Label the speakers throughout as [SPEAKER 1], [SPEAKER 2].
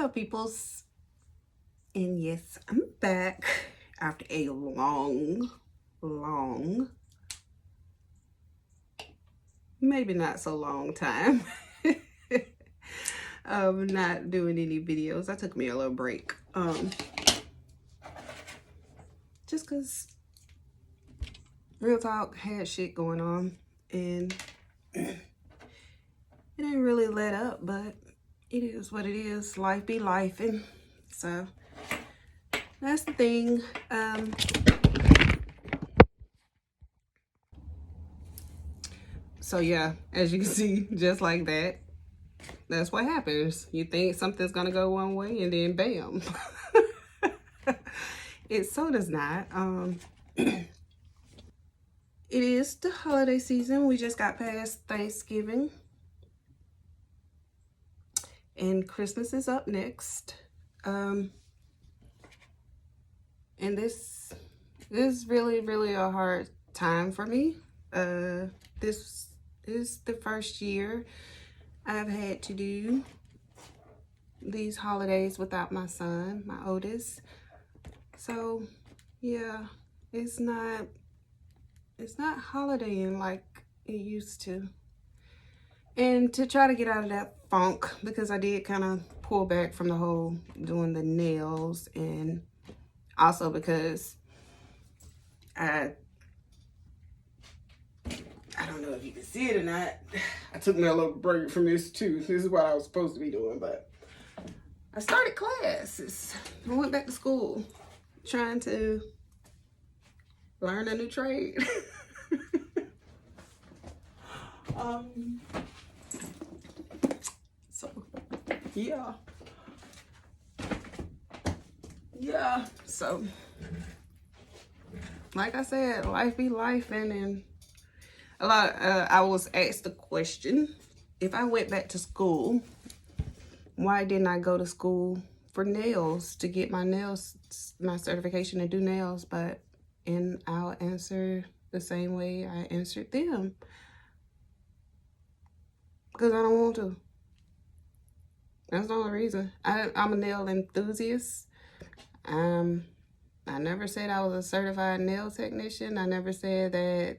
[SPEAKER 1] Hello peoples, and yes, I'm back after a long, maybe not so long time of not doing any videos. I took me a little break, just cause real talk, had shit going on and it didn't really let up, but it is what it is. Life be life, and so that's the thing. So yeah, as you can see, just like that, that's what happens. You think something's gonna go one way and then bam. It so does not. It is the holiday season. We just got past Thanksgiving. And Christmas is up next. And this is really a hard time for me. This is the first year I've had to do these holidays without my son, my oldest. So yeah, it's not holidaying like it used to. And to try to get out of that funk, because I did kind of pull back from the whole doing the nails, and also because I don't know if you can see it or not, I took me a little break from this too. This is what I was supposed to be doing, but I started classes. I went back to school trying to learn a new trade. So yeah, so like I said, life be life, and a lot I was asked the question, if I went back to school, why didn't I go to school for nails, to get my nails, my certification to do nails? And I'll answer the same way I answered them, because I don't want to. That's the only reason. I'm a nail enthusiast. I never said I was a certified nail technician. I never said that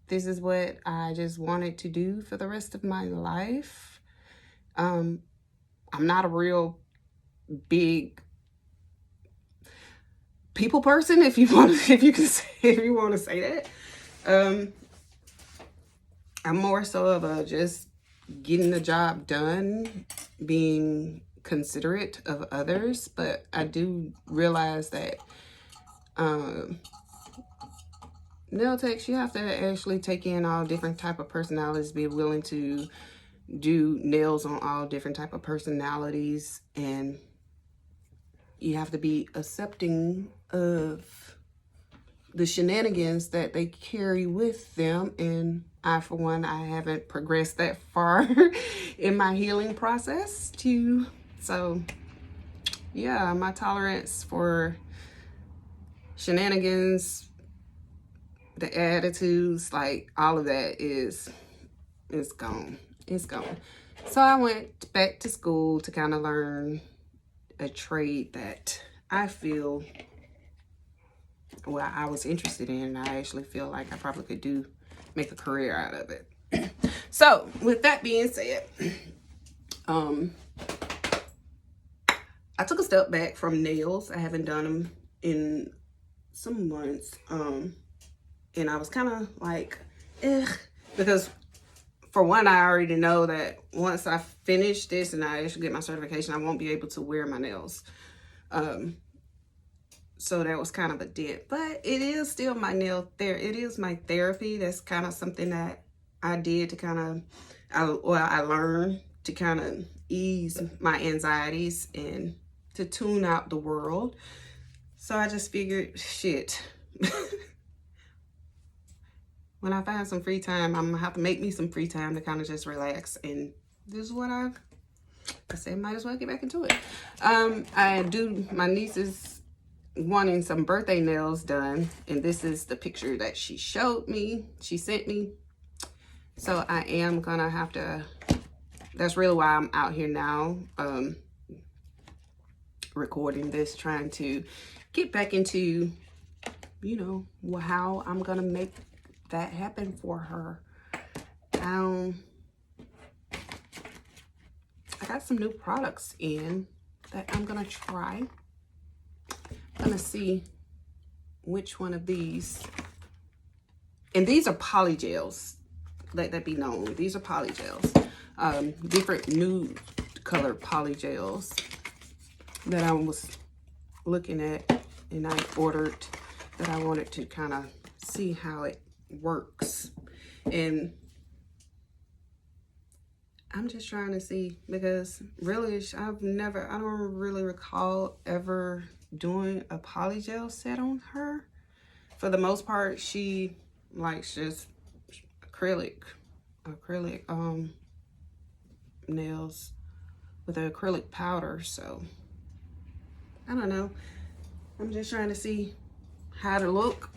[SPEAKER 1] this is what I just wanted to do for the rest of my life. I'm not a real big people person, if you want to say that. I'm more so of a just getting the job done, being considerate of others, but I do realize that nail techs, you have to actually take in all different type of personalities, be willing to do nails on all different type of personalities, and you have to be accepting of the shenanigans that they carry with them. And I, for one, I haven't progressed that far in my healing process too. So yeah, my tolerance for shenanigans, the attitudes, like all of that is gone. It's gone. So I went back to school to kind of learn a trade that I feel, well, I was interested in, and I actually feel like I probably could make a career out of it. So with that being said, I took a step back from nails. I haven't done them in some months. And I was kind of like, because for one, I already know that once I finish this and I actually get my certification, I won't be able to wear my nails. So that was kind of a dent, but it is still my nail therapy. It is my therapy. That's kind of something that I did to kind of, I learned to kind of ease my anxieties and to tune out the world. So I just figured, shit, when I find some free time, I'm gonna have to make me some free time to kind of just relax. And this is what I said, might as well get back into it. I do, my niece's wanting some birthday nails done, and this is the picture that she sent me. So I am gonna have to, that's really why I'm out here now. recording this, trying to get back into, you know, how I'm gonna make that happen for her. I got some new products in that I'm gonna try. I'm gonna see which one of these, and these are polygels. Let that be known. These are polygels, different nude color polygels that I was looking at, and I ordered, that I wanted to kind of see how it works. And I'm just trying to see, because really I don't really recall ever doing a polygel set on her. For the most part, she likes just acrylic nails with an acrylic powder. So I don't know. I'm just trying to see how to look,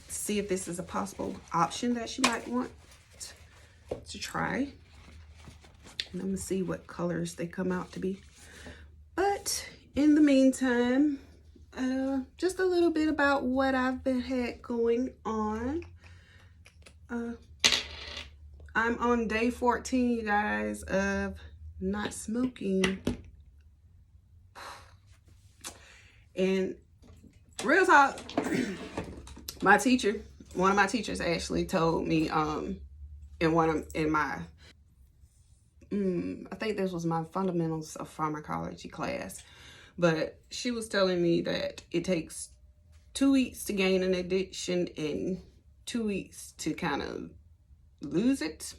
[SPEAKER 1] see if this is a possible option that she might want to try. And I'm gonna see what colors they come out to be. But in the meantime, just a little bit about what I've had going on. I'm on day 14, you guys, of not smoking. And real talk, my teacher, one of my teachers actually told me, in my, I think this was my fundamentals of pharmacology class, but she was telling me that it takes 2 weeks to gain an addiction and 2 weeks to kind of lose it.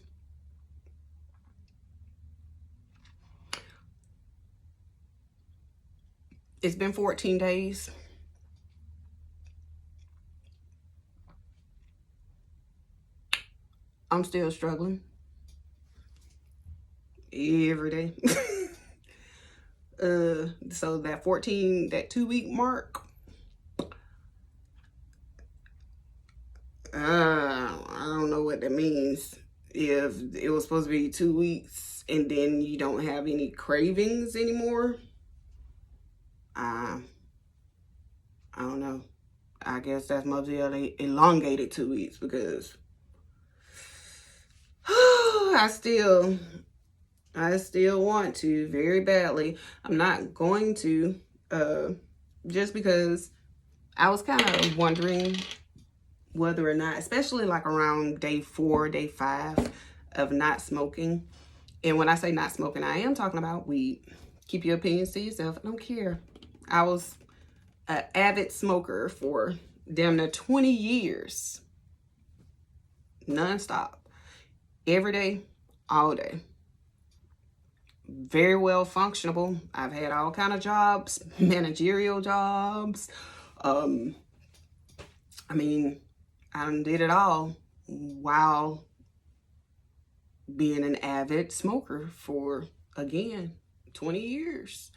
[SPEAKER 1] It's been 14 days. I'm still struggling every day. So that 2-week mark, I don't know what that means. If it was supposed to be 2 weeks and then you don't have any cravings anymore, I don't know. I guess that's must be an elongated 2 weeks, because I still want to very badly. I'm not going to, just because I was kind of wondering whether or not, especially like around day 4, day 5 of not smoking. And when I say not smoking, I am talking about weed. Keep your opinions to yourself. I don't care. I was an avid smoker for damn near 20 years. Non-stop. Every day, all day. Very well functionable. I've had all kind of jobs, managerial jobs. I mean, I done did it all while being an avid smoker for, again, 20 years.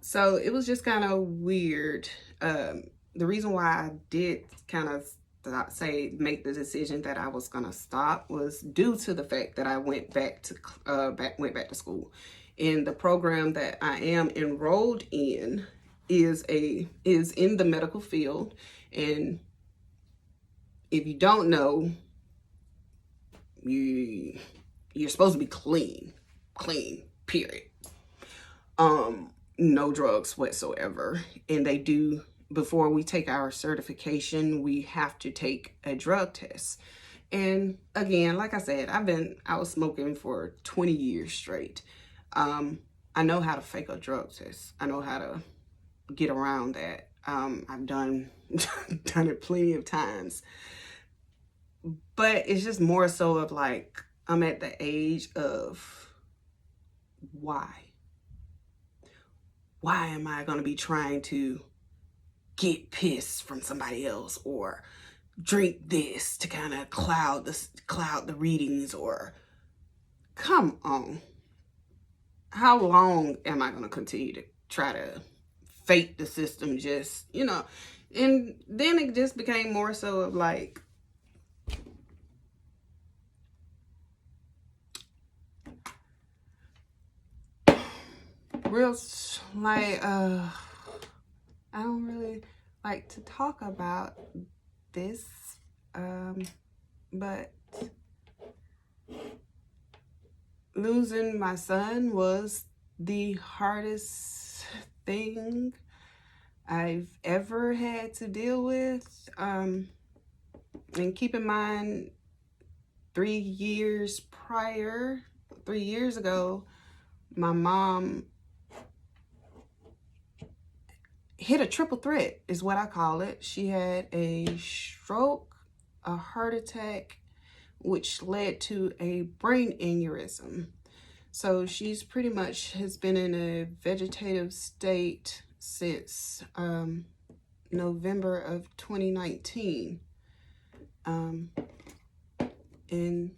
[SPEAKER 1] So it was just kind of weird. The reason why I did kind of make the decision that I was gonna stop was due to the fact that I went back to school. And the program that I am enrolled in is in the medical field. And if you don't know, you're supposed to be clean, period. No drugs whatsoever. And they do, before we take our certification, we have to take a drug test. And again, like I said, I was smoking for 20 years straight. I know how to fake a drug test. I know how to get around that. I've done it plenty of times. But it's just more so of like, I'm at the age of why? Why am I going to be trying to get pissed from somebody else, or drink this to kind of cloud the readings? Or come on. How long am I going to continue to try to fake the system? Just, you know, and then it just became more so of like, real, like, I don't really like to talk about this, but losing my son was the hardest thing I've ever had to deal with. And keep in mind, 3 years ago, my mom hit a triple threat, is what I call it. She had a stroke, a heart attack, which led to a brain aneurysm. So she's pretty much has been in a vegetative state since November of 2019. And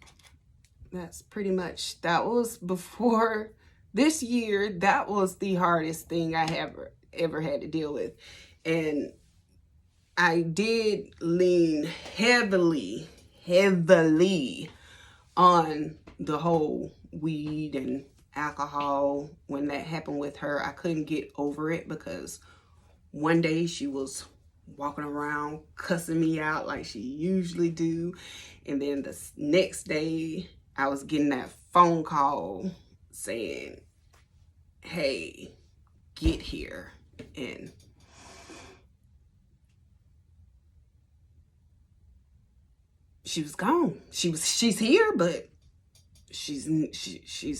[SPEAKER 1] that's pretty much, that was before this year. That was the hardest thing I have ever had to deal with. And I did lean heavily on the whole weed and alcohol. When that happened with her, I couldn't get over it, because one day she was walking around cussing me out like she usually do, and then the next day I was getting that phone call saying, hey, get here. And she was gone. She's here, but she's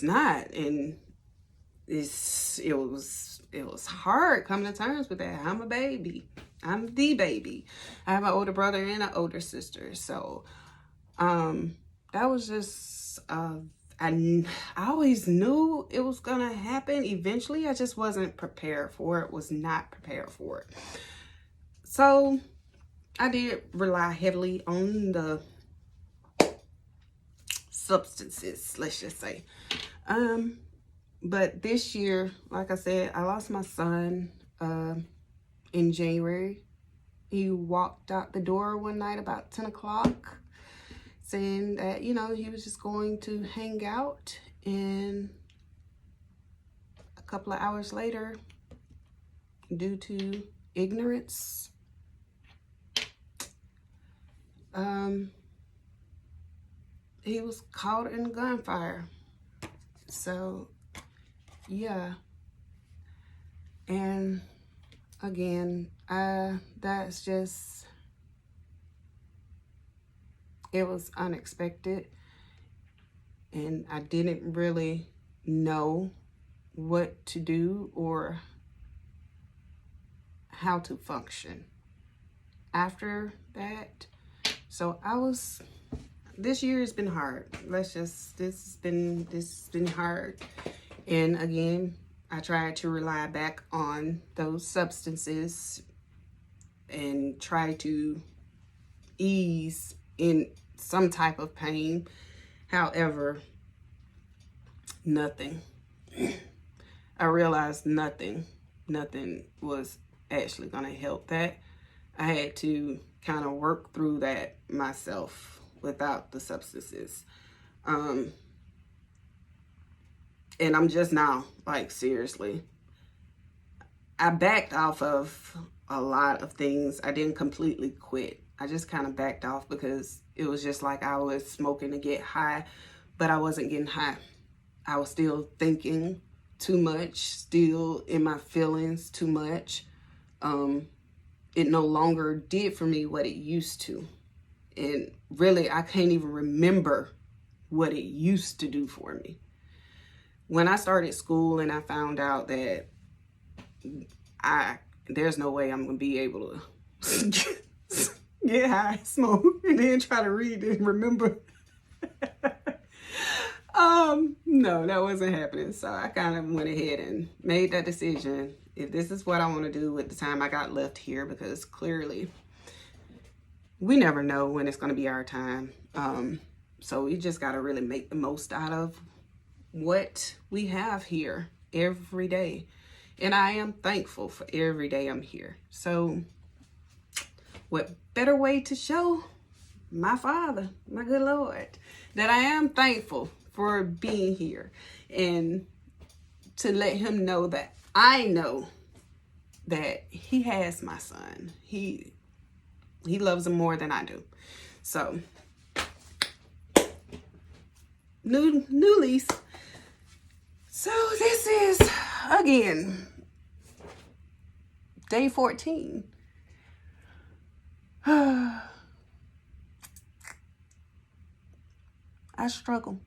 [SPEAKER 1] not. And it was hard coming to terms with that. I'm a baby. I'm the baby. I have an older brother and an older sister. So that was just I always knew it was gonna happen eventually. I just wasn't prepared for it, was not prepared for it. So I did rely heavily on the substances, let's just say. But this year, like I said, I lost my son in January. He walked out the door one night about 10 o'clock saying that, you know, he was just going to hang out. And a couple of hours later, due to ignorance, he was caught in gunfire. So yeah. And again, that's just, it was unexpected, and I didn't really know what to do or how to function after that. So this year has been hard. This has been hard. And again, I tried to rely back on those substances and try to ease in some type of pain. However, nothing. I realized nothing was actually going to help that. I had to kind of work through that myself without the substances. And I'm just now, like, seriously, I backed off of a lot of things. I didn't completely quit. I just kind of backed off because it was just like I was smoking to get high, but I wasn't getting high. I was still thinking too much, still in my feelings too much. It no longer did for me what it used to. And really, I can't even remember what it used to do for me. When I started school and I found out that there's no way I'm going to be able to get high, smoke, and then try to read and remember. No, that wasn't happening. So I kind of went ahead and made that decision. If this is what I want to do with the time I got left here, because clearly we never know when it's going to be our time. So we just got to really make the most out of what we have here every day. And I am thankful for every day I'm here. So what better way to show my Father, my good Lord, that I am thankful for being here. And to let him know that I know that he has my son. He loves him more than I do. So, new lease. So this is, again, day 14. I struggle.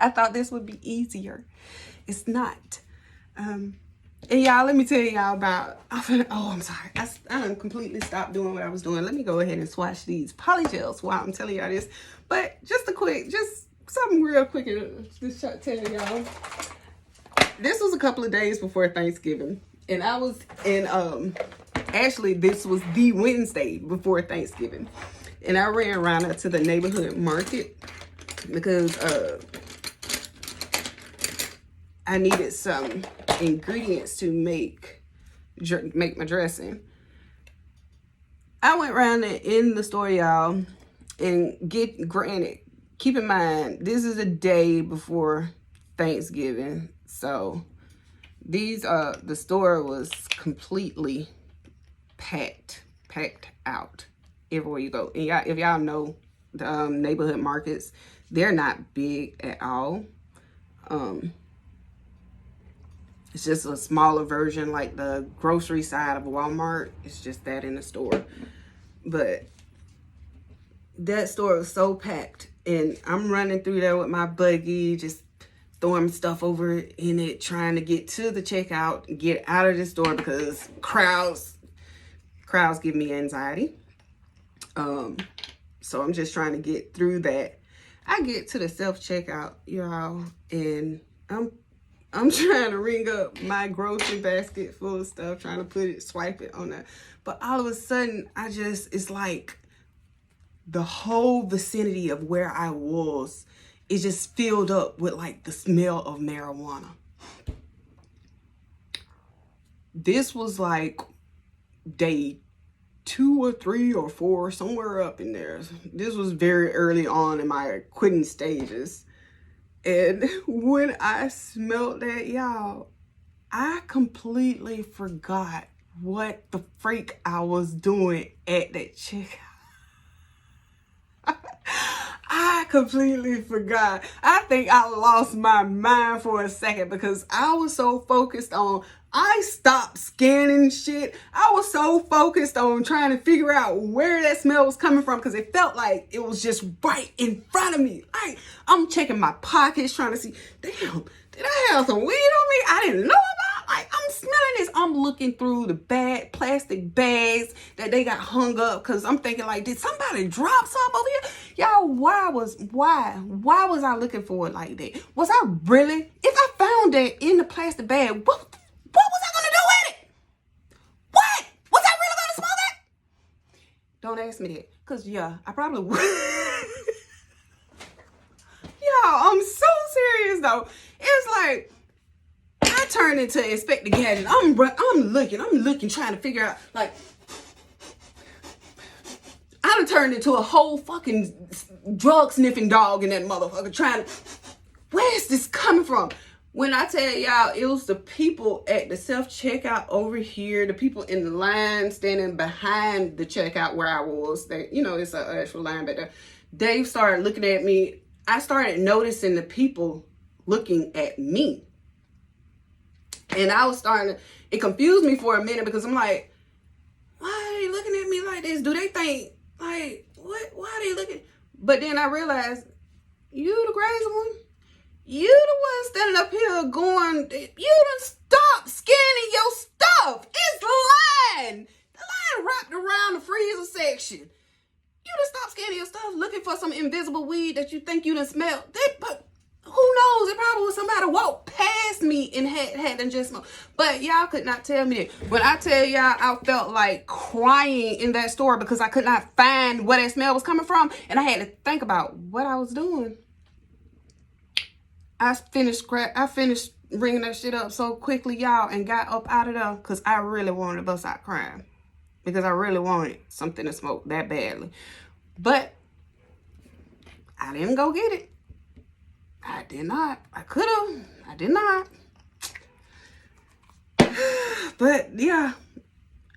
[SPEAKER 1] I thought this would be easier. It's not. And y'all, let me tell y'all about, I'm sorry. I completely stopped doing what I was doing. Let me go ahead and swatch these Polygels while I'm telling y'all this. But just something real quick to tell y'all. This was a couple of days before Thanksgiving. And I was in, actually, this was the Wednesday before Thanksgiving. And I ran around to the neighborhood market because I needed some ingredients to make my dressing. I went around in the store, y'all, and granted, keep in mind, this is a day before Thanksgiving. So the store was completely packed out everywhere you go. And y'all, if y'all know the neighborhood markets, they're not big at all. It's just a smaller version, like the grocery side of Walmart. It's just that in the store. But that store was so packed, and I'm running through there with my buggy, just throwing stuff over in it, trying to get to the checkout and get out of the store because crowds give me anxiety. So I'm just trying to get through that. I get to the self-checkout, y'all, and I'm trying to ring up my grocery basket full of stuff, trying to swipe it on that. But all of a sudden, it's like the whole vicinity of where I was is just filled up with like the smell of marijuana. This was like day 2 or 3 or 4, somewhere up in there. This was very early on in my quitting stages. And when I smelled that, y'all, I completely forgot what the freak I was doing at that checkout. I completely forgot. I think I lost my mind for a second because I was so focused on, I stopped scanning shit. I was so focused on trying to figure out where that smell was coming from because it felt like it was just right in front of me. Like, I'm checking my pockets trying to see, damn, did I have some weed on me I didn't know about? Like, I'm smelling this. I'm looking through the plastic bags that they got hung up because I'm thinking like, did somebody drop something over here? Y'all, why was I looking for it like that? Was I really, if I found that in the plastic bag, what was I gonna do with it? What? Was I really gonna smoke that? Don't ask me that, because yeah, I probably would. Y'all, I'm so serious though. It's like, I turned into Inspector Gadget. I'm looking, trying to figure out, like, I done turned into a whole fucking drug sniffing dog in that motherfucker, trying to, where's this coming from? When I tell y'all, it was the people at the self-checkout over here, the people in the line standing behind the checkout where I was, that, you know, it's an actual line back there. They started looking at me. I started noticing the people looking at me. And I was starting to, it confused me for a minute because I'm like, why are they looking at me like this? Do they think, like, what? Why are they looking? But then I realized, you the crazy one. You the one standing up here going, you done stop scanning your stuff. It's the line. The line wrapped around the freezer section. You done stop scanning your stuff looking for some invisible weed that you think you done smelled. But who knows? It probably was somebody walked past me and had done just smoked. But y'all could not tell me that. When I tell y'all, I felt like crying in that store because I could not find where that smell was coming from. And I had to think about what I was doing. I finished ringing that shit up so quickly, y'all, and got up out of there because I really wanted to bust out crying. Because I really wanted something to smoke that badly. But I didn't go get it. I did not. I could have. I did not. But yeah,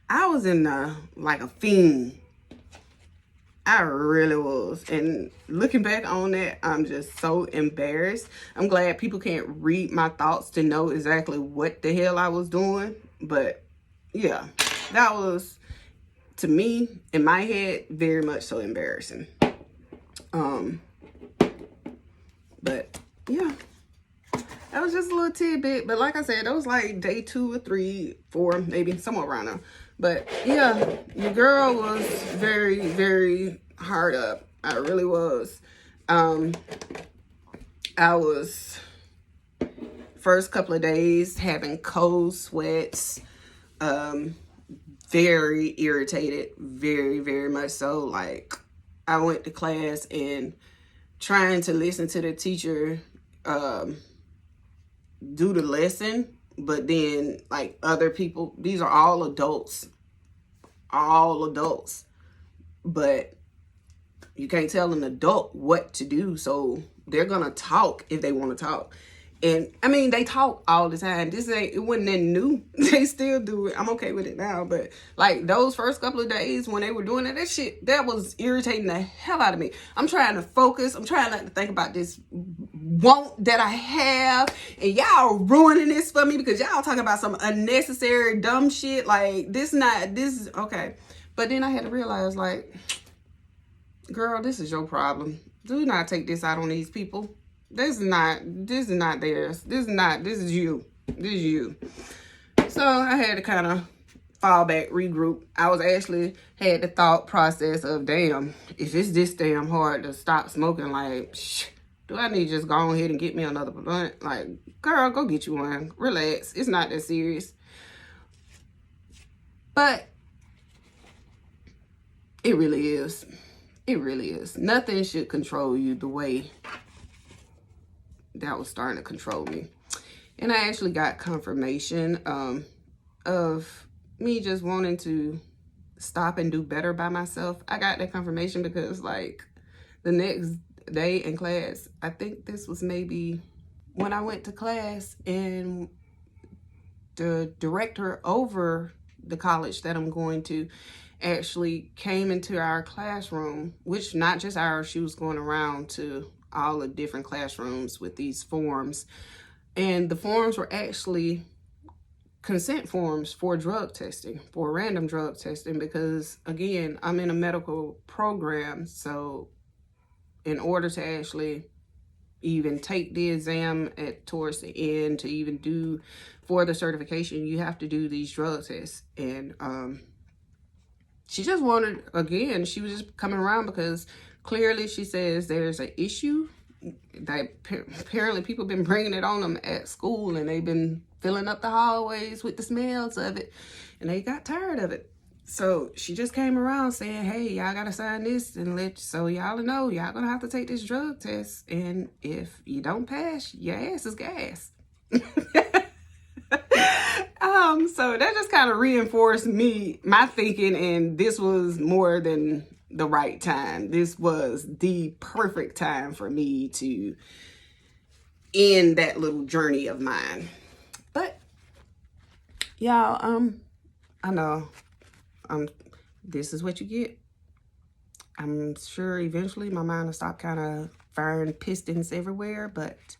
[SPEAKER 1] I was in like a fiend. I really was. And looking back on that, I'm just so embarrassed. I'm glad people can't read my thoughts to know exactly what the hell I was doing. But yeah, that was, to me, in my head, very much so embarrassing. But yeah, that was just a little tidbit. But like I said, that was like day 2 or 3, 4, maybe somewhere around there. But yeah, your girl was very, very hard up. I really was. I was first couple of days having cold sweats, very irritated, very, very much so. Like, I went to class and trying to listen to the teacher do the lesson, but then like other people, these are all adults, but you can't tell an adult what to do, so they're gonna talk if they want to talk. And I mean, they talk all the time. It wasn't that new. They still do it. I'm okay with it now. But like those first couple of days when they were doing it, that shit, that was irritating the hell out of me. I'm trying to focus. I'm trying not to think about this want that I have. And y'all ruining this for me because y'all talking about some unnecessary dumb shit. Like this is okay. But then I had to realize, like, girl, this is your problem. Do not take this out on these people. This is not theirs. This is you. So I had to kind of fall back, regroup. I was actually had the thought process of, damn, if it's this damn hard to stop smoking, like, do I need to just go ahead and get me another blunt? Like, girl, go get you one. Relax. It's not that serious. But it really is. It really is. Nothing should control you the way that was starting to control me. And I actually got confirmation of me just wanting to stop and do better by myself. I got that confirmation because, like, the next day in class, I think this was maybe when I went to class, and the director over the college that I'm going to actually came into our classroom, which not just ours, she was going around to all the different classrooms with these forms. And the forms were actually consent forms for drug testing, for random drug testing, because again, I'm in a medical program. So in order to actually even take the exam towards the end, to even do for the certification, you have to do these drug tests. And she just wanted, again, she was just coming around because clearly she says there's an issue that apparently people been bringing it on them at school, and they've been filling up the hallways with the smells of it, and they got tired of it. So she just came around saying, hey, y'all gotta sign this and so y'all know y'all gonna have to take this drug test, and if you don't pass, your ass is gas. So that just kind of reinforced my thinking, and this was more than the right time. This was the perfect time for me to end that little journey of mine. But y'all, I know, this is what you get. I'm sure eventually my mind will stop kind of firing pistons everywhere, but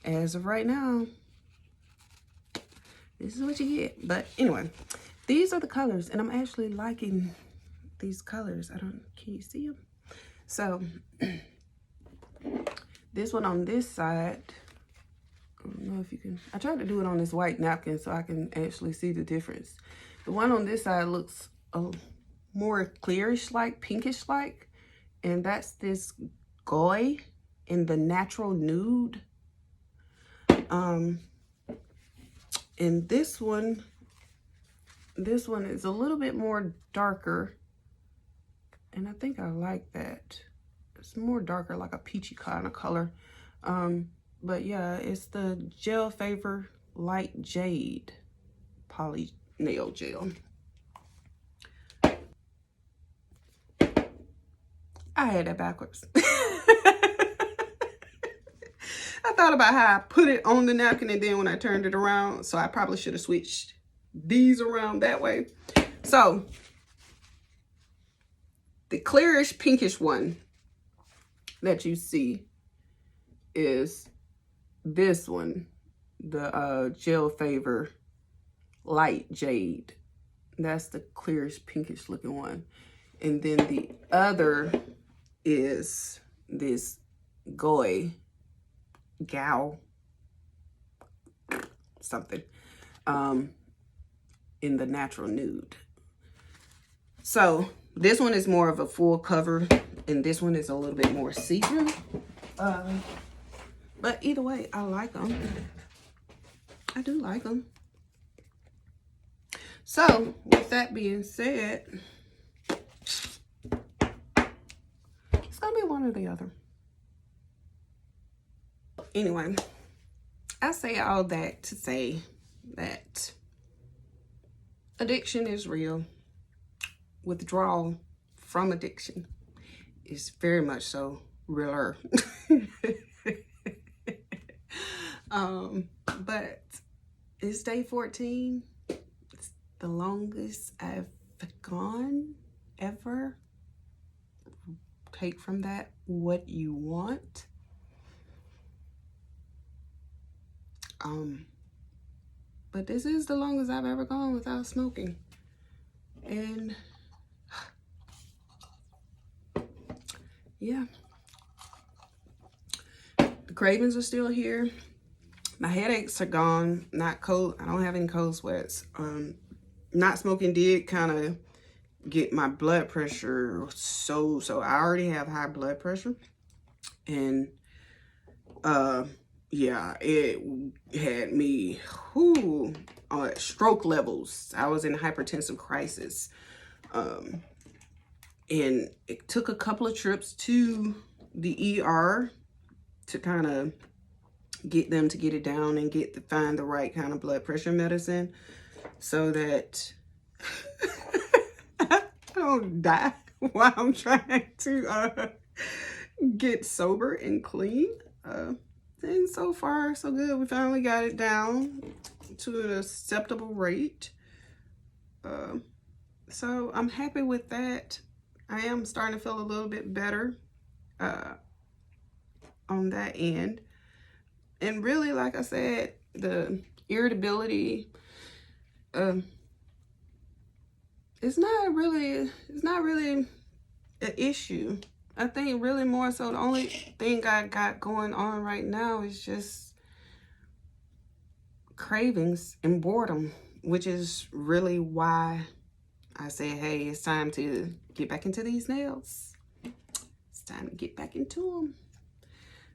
[SPEAKER 1] as of right now, this is what you get. But anyway, these are the colors, and I'm actually liking these colors. Can you see them? So this one on this side, I don't know if you can, I tried to do it on this white napkin so I can actually see the difference. The one on this side looks a more clearish like, pinkish like, and that's this Goy in the Natural Nude. And this one is a little bit more darker, and I think I like that. It's more darker, like a peachy kind of color. But yeah, it's the Gel Favor Light Jade Poly Nail Gel. I had that backwards. I thought about how I put it on the napkin, and then when I turned it around, so I probably should have switched these around that way. So the clearish pinkish one that you see is this one, the Gel Favor Light Jade. That's the clearish pinkish looking one. And then the other is this Gao something in the natural nude. So this one is more of a full cover, and this one is a little bit more see-through. But either way, I like them. I do like them. So with that being said, it's gonna be one or the other. Anyway, I say all that to say that addiction is real. Withdrawal from addiction is very much so realer. But it's day 14. It's the longest I've gone ever. Take from that what you want. But this is the longest I've ever gone without smoking. And yeah, the cravings are still here. My headaches are gone. Not cold. I don't have any cold sweats. Not smoking did kind of get my blood pressure so I already have high blood pressure, and yeah, it had me at stroke levels. I was in hypertensive crisis, and it took a couple of trips to the ER to kind of get them to get it down and find the right kind of blood pressure medicine so that I don't die while I'm trying to get sober and clean. And so far, so good. We finally got it down to an acceptable rate. So I'm happy with that. I am starting to feel a little bit better on that end. And really, like I said, the irritability, it's not really an issue. I think really more so the only thing I got going on right now is just cravings and boredom, which is really why I said, hey, it's time to get back into these nails. It's time to get back into them.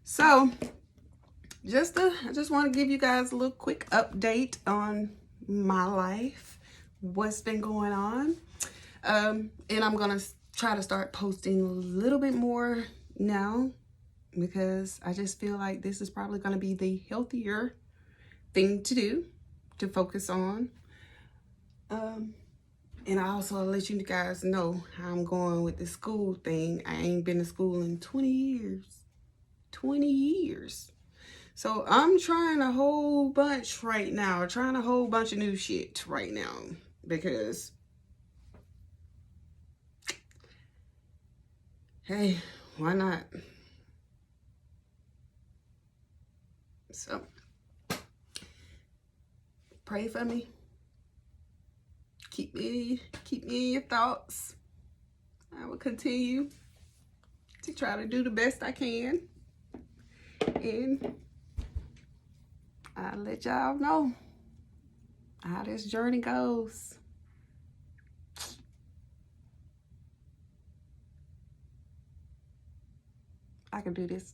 [SPEAKER 1] So I just want to give you guys a little quick update on my life, what's been going on. And I'm going to try to start posting a little bit more now, because I just feel like this is probably going to be the healthier thing to do, to focus on. And I also let you guys know how I'm going with the school thing. I ain't been to school in 20 years. 20 years. So I'm trying a whole bunch right now. Trying a whole bunch of new shit right now. Because, hey, why not? So, pray for me. Keep me in your thoughts. I will continue to try to do the best I can. And I'll let y'all know how this journey goes. I can do this.